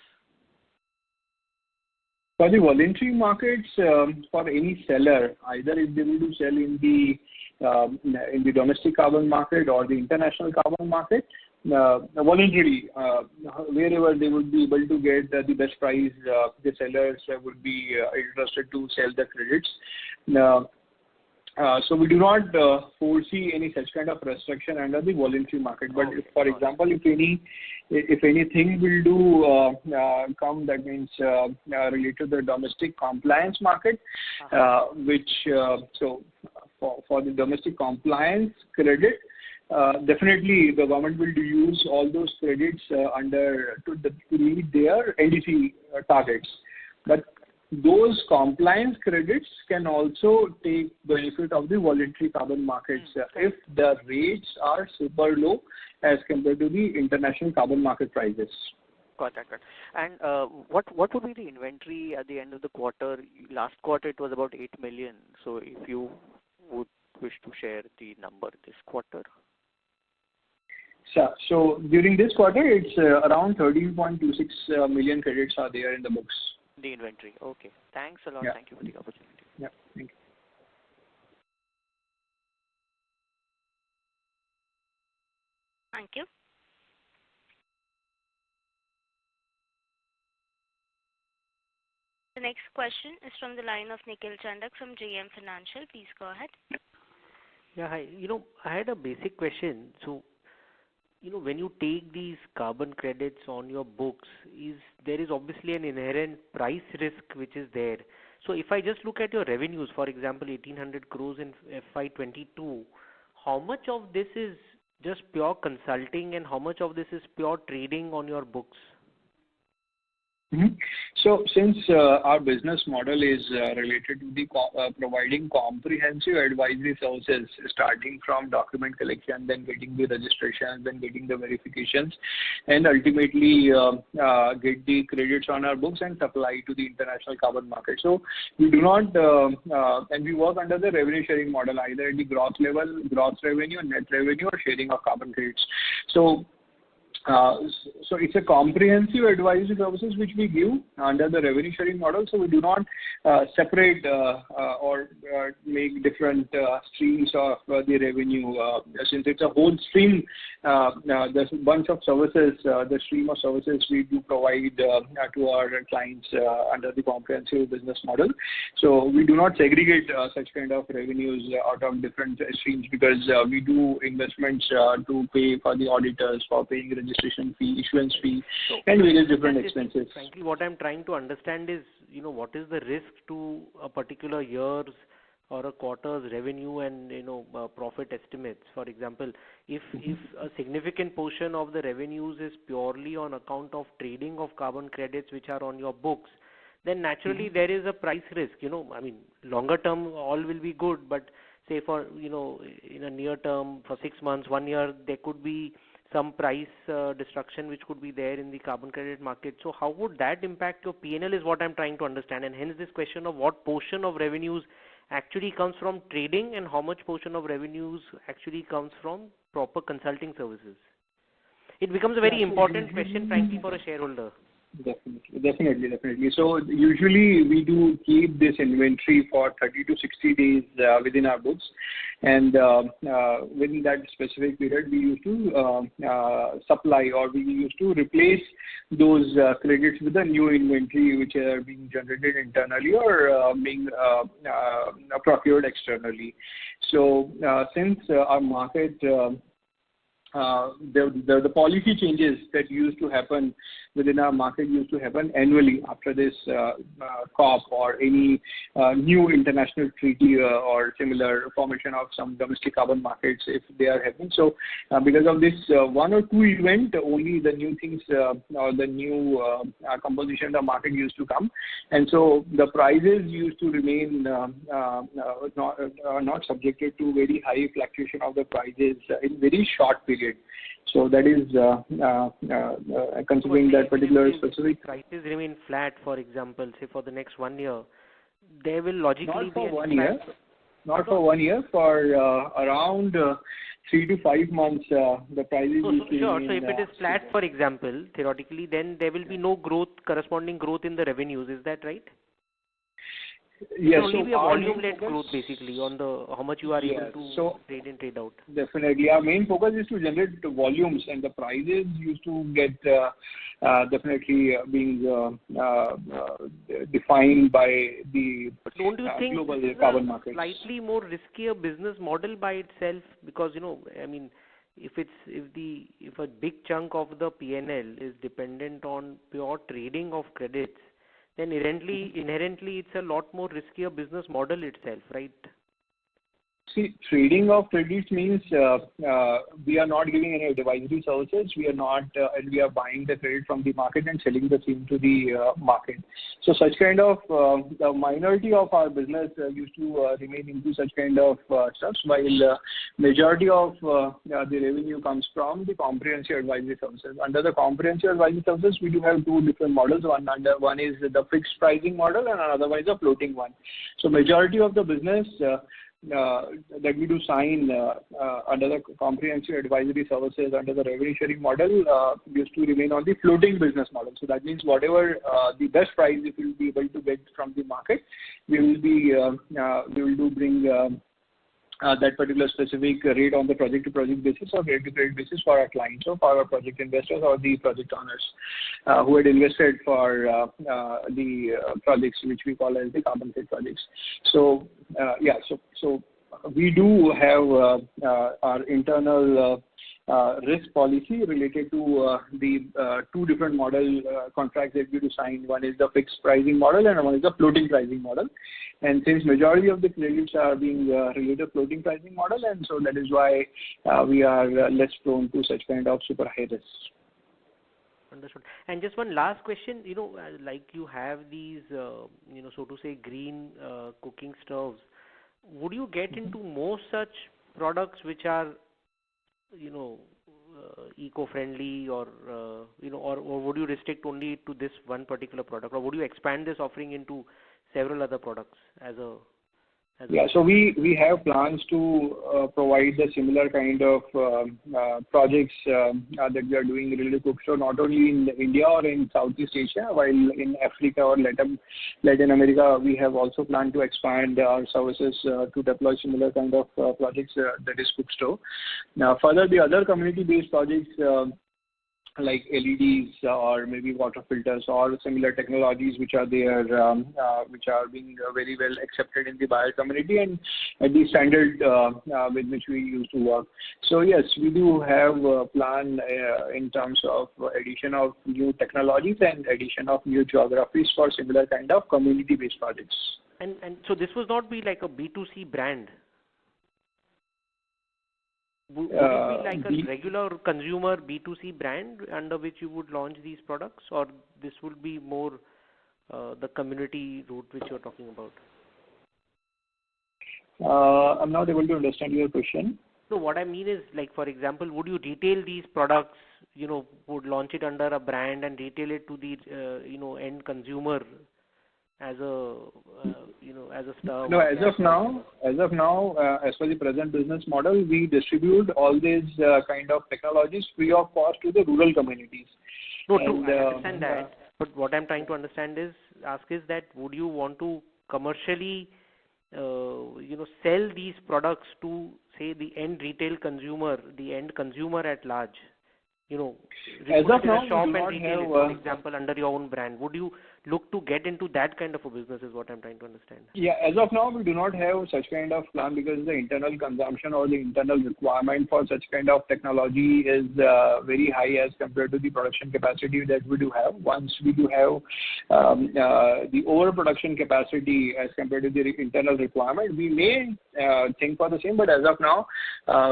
For the voluntary markets, for any seller, either if they will to sell in the domestic carbon market or the international carbon market, voluntarily, wherever they would be able to get the best price, the sellers would be interested to sell the credits. So we do not foresee any such kind of restriction under the voluntary market. But if, for example, if anything will do come, that means related to the domestic compliance market, which so for the domestic compliance credit, definitely the government will use all those credits to meet their NDC targets. But those compliance credits can also take benefit of the voluntary carbon markets if the rates are super low as compared to the international carbon market prices.
Got that. And what would be the inventory at the end of the quarter? Last quarter it was about 8 million. So if you would wish to share the number this quarter.
So during this quarter, it's around 13.26 million credits are there in the books.
The inventory. Okay. Thanks a lot.
Yeah.
Thank you for the opportunity.
Yeah. Thank you.
Thank you. The next question is from the line of Nikhil Chandak from JM Financial. Please go ahead.
Yeah, hi. I had a basic question. So, when you take these carbon credits on your books, there is obviously an inherent price risk which is there. So if I just look at your revenues, for example, 1,800 crores in FY22, how much of this is just pure consulting and how much of this is pure trading on your books?
Mm-hmm. So since our business model is related to the providing comprehensive advisory services, starting from document collection, then getting the registration, then getting the verifications, and ultimately get the credits on our books and supply to the international carbon market. So we do not, and we work under the revenue sharing model, either at the gross level, gross revenue, net revenue, or sharing of carbon credits. So it's a comprehensive advisory services which we give under the revenue sharing model. So we do not separate or make different streams of the revenue. Since it's a whole stream, there's a bunch of services, the stream of services we do provide to our clients under the comprehensive business model. So we do not segregate such kind of revenues out of different streams, because we do investments to pay for the auditors, for paying registration fee, issuance fee, and various different expenses.
Frankly, what I'm trying to understand is, what is the risk to a particular year's or a quarter's revenue and, profit estimates. For example, if a significant portion of the revenues is purely on account of trading of carbon credits which are on your books, then naturally there is a price risk. Longer term all will be good, but say for, in a near term, for 6 months, 1 year, there could be some price destruction which could be there in the carbon credit market. So how would that impact your P&L is what I'm trying to understand. And hence this question of what portion of revenues actually comes from trading and how much portion of revenues actually comes from proper consulting services. It becomes a very important question, frankly, for a shareholder.
Definitely. So usually we do keep this inventory for 30 to 60 days within our books, and within that specific period, we used to supply, or we used to replace those credits with a new inventory which are being generated internally or being procured externally. So since our market the policy changes that used to happen within our market used to happen annually after this COP or any new international treaty or similar formation of some domestic carbon markets if they are happening. So because of this one or two event, only the new things or the new composition of the market used to come, and so the prices used to remain not subjected to very high fluctuation of the prices in very short period. So that is considering that particular specific
prices remain flat, for example, say for the next 1 year, there will logically
not for 1 year, not for 1 year, for around 3 to 5 months, the prices.
Sure. So if it is flat, for example, theoretically, then there will be no growth, corresponding growth in the revenues. Is that right?
Yes.
It will only be a volume-led growth, basically, on the how much you are able to trade in, trade out.
Definitely. Our main focus is to generate the volumes, and the prices used to get definitely being defined by the
Don't you think
global
this is
carbon
a
markets.
Slightly more riskier business model by itself? Because, I mean, if a big chunk of the P&L is dependent on pure trading of credits, then inherently it's a lot more riskier business model itself, right?
See, trading of credits means we are not giving any advisory services. We are not, and we are buying the credit from the market and selling the same to the market. So such kind of the minority of our business used to remain into such kind of stuff, while majority of the revenue comes from the comprehensive advisory services. Under the comprehensive advisory services, we do have two different models. One is the fixed pricing model, and another one is a floating one. So majority of the business that we do sign under the comprehensive advisory services under the revenue sharing model used to remain on the floating business model. So that means whatever the best price if we will be able to get from the market, we will do bring that particular specific rate on the project to project basis or rate to credit basis for our clients or for our project investors or the project owners who had invested for the projects which we call as the carbon credit projects. So so we do have our internal risk policy related to the two different model contracts that we do sign. One is the fixed pricing model and one is the floating pricing model. And since majority of the credits are being related to floating pricing model, and so that is why we are less prone to such kind of super high risks.
Understood. And just one last question, like you have these, so to say, green cooking stoves. Would you get into more such products which are, eco-friendly, or would you restrict only to this one particular product, or would you expand this offering into several other products
so we have plans to provide the similar kind of projects that we are doing related to cookstove, not only in India or in Southeast Asia, while in Africa or Latin America, we have also planned to expand our services to deploy similar kind of projects that is cookstove. Now, further, the other community-based projects like LEDs or maybe water filters or similar technologies which are there, which are being very well accepted in the buyer community and at the standard with which we used to work. So yes, we do have a plan in terms of addition of new technologies and addition of new geographies for similar kind of community-based projects.
And so this would not be like a B2C brand? Would it be like a regular consumer B2C brand under which you would launch these products, or this would be more the community route which you're talking about?
I'm not able to understand your question.
So what I mean is, like, for example, would you retail these products, would launch it under a brand and retail it to the, end consumer as a, as a stuff?
No, as of now, as per the present business model, we distribute all these kind of technologies free of cost to the rural communities.
No, true, I understand that. But what I'm trying to ask is that would you want to commercially, sell these products to, say, the end retail consumer, the end consumer at large?
As of now,
shop
we do
and
not
retail it,
have,
for example, under your own brand. Would you look to get into that kind of a business is what I'm trying to understand.
Yeah, as of now, we do not have such kind of plan because the internal consumption or the internal requirement for such kind of technology is very high as compared to the production capacity that we do have. Once we do have the overproduction capacity as compared to the internal requirement, we may think for the same, but as of now,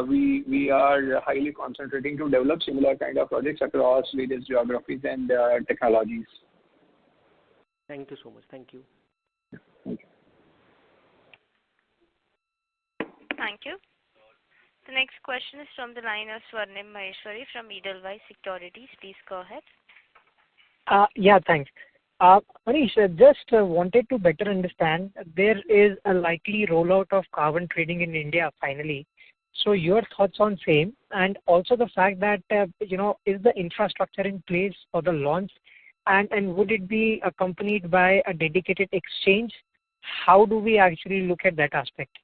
we are highly concentrating to develop similar kind of projects across various geographies and technologies.
Thank you so much. Thank you.
Thank you. The next question is from the line of Swarnim Maheshwari from Edelweiss Securities. Please go ahead.
Yeah, thanks. Manish, just wanted to better understand, there is a likely rollout of carbon trading in India finally. So your thoughts on same, and also the fact that, is the infrastructure in place for the launch, and would it be accompanied by a dedicated exchange? How do we actually look at that aspect?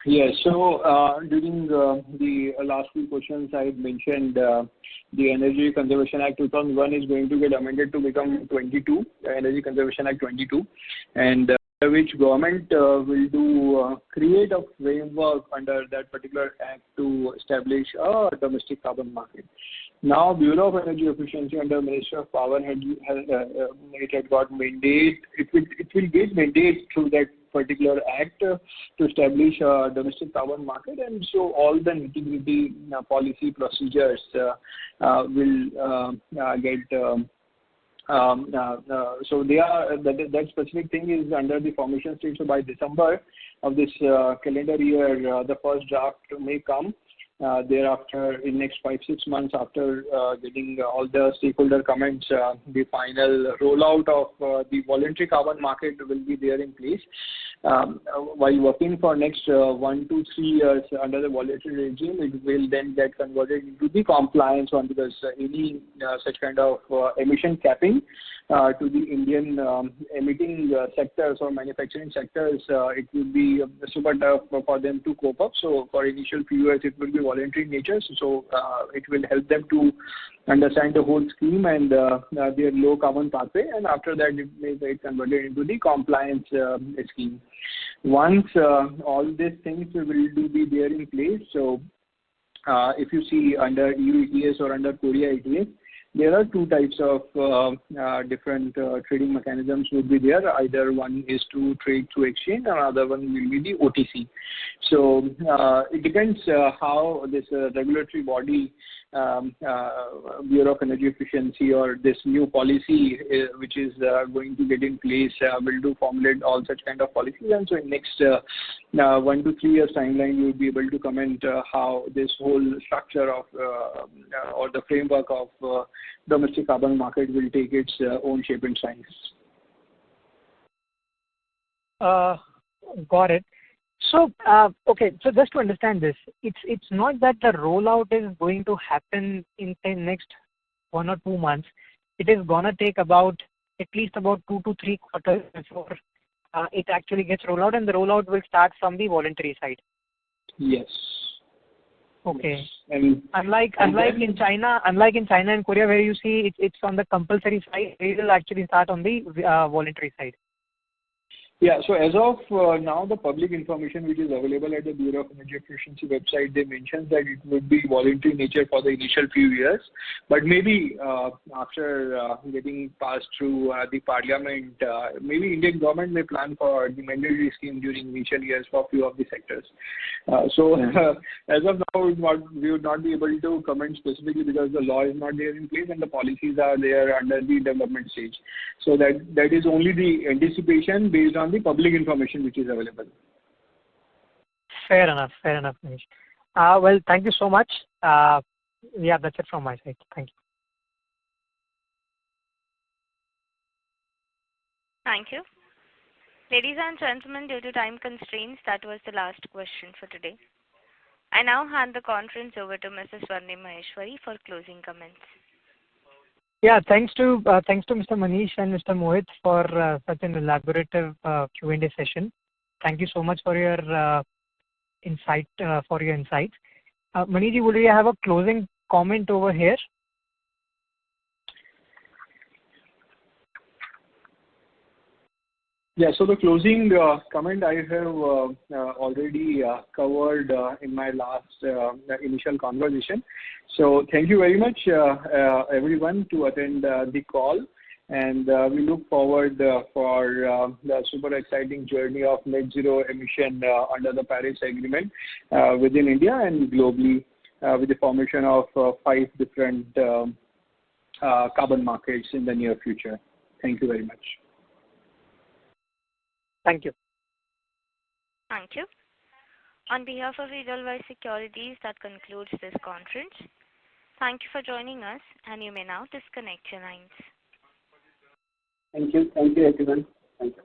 Yes. So during the last few questions, I had mentioned the Energy Conservation Act 2001 is going to get amended to become 22, Energy Conservation Act 22, and which government will do create a framework under that particular act to establish a domestic carbon market. Now, Bureau of Energy Efficiency under Ministry of Power had got mandate. It will get mandate through that particular act to establish a domestic carbon market, and so all the nitty-gritty policy procedures will get. So they are that specific thing is under the formation stage. So by December of this calendar year, the first draft may come. Thereafter, in next 5-6 months after getting all the stakeholder comments, the final rollout of the voluntary carbon market will be there in place. While working for next 1 to 3 years under the voluntary regime, it will then get converted into the compliance one, because any such kind of emission capping to the Indian emitting sectors or manufacturing sectors, it will be super tough for them to cope up. So for initial few years, it will be voluntary in nature. So it will help them to understand the whole scheme and their low carbon pathway, and after that it may get converted into the compliance scheme. Once all these things will be there in place, so if you see under EU ETS or under Korea ETS, there are two types of different trading mechanisms would be there. Either one is to trade through exchange, and another one will be the OTC. So it depends how this regulatory body, Bureau of Energy Efficiency, or this new policy which is going to get in place will do formulate all such kind of policies. And so in next 1 to 3 years timeline, you will be able to comment how this whole structure of or the framework of domestic carbon market will take its own shape and size.
Got it. So, okay, so just to understand this, it's not that the rollout is going to happen in the next 1 or 2 months. It is going to take at least about 2 to 3 quarters before it actually gets rolled out, and the rollout will start from the voluntary side.
Yes.
Okay.
Yes. And
unlike in China and Korea, where you see it's on the compulsory side, it will actually start on the voluntary side.
Yeah. So as of now, the public information which is available at the Bureau of Energy Efficiency website, they mention that it would be voluntary nature for the initial few years. But maybe after getting passed through the parliament, maybe Indian government may plan for the mandatory scheme during initial years for few of the sectors. As of now, we would not be able to comment specifically because the law is not there in place and the policies are there under the development stage. So that is only the anticipation based on on the public information which is available.
Fair enough, Manish. Well, thank you so much. Yeah, that's it from my side. Thank you.
Thank you. Ladies and gentlemen, due to time constraints, that was the last question for today. I now hand the conference over to Mrs. Swarnim Maheshwari for closing comments.
Yeah, thanks to Mr. Manish and Mr. Mohit for such an elaborative Q&A session. Thank you so much for your insights. Manish, would you have a closing comment over here?
Yeah, so the closing comment I have already covered in my last initial conversation. So thank you very much, everyone, to attend the call. And we look forward for the super exciting journey of net zero emission under the Paris Agreement within India and globally with the formation of 5 different carbon markets in the near future. Thank you very much.
Thank you.
Thank you. On behalf of Edelweiss Securities, that concludes this conference. Thank you for joining us, and you may now disconnect your lines.
Thank you. Thank you, everyone. Thank you.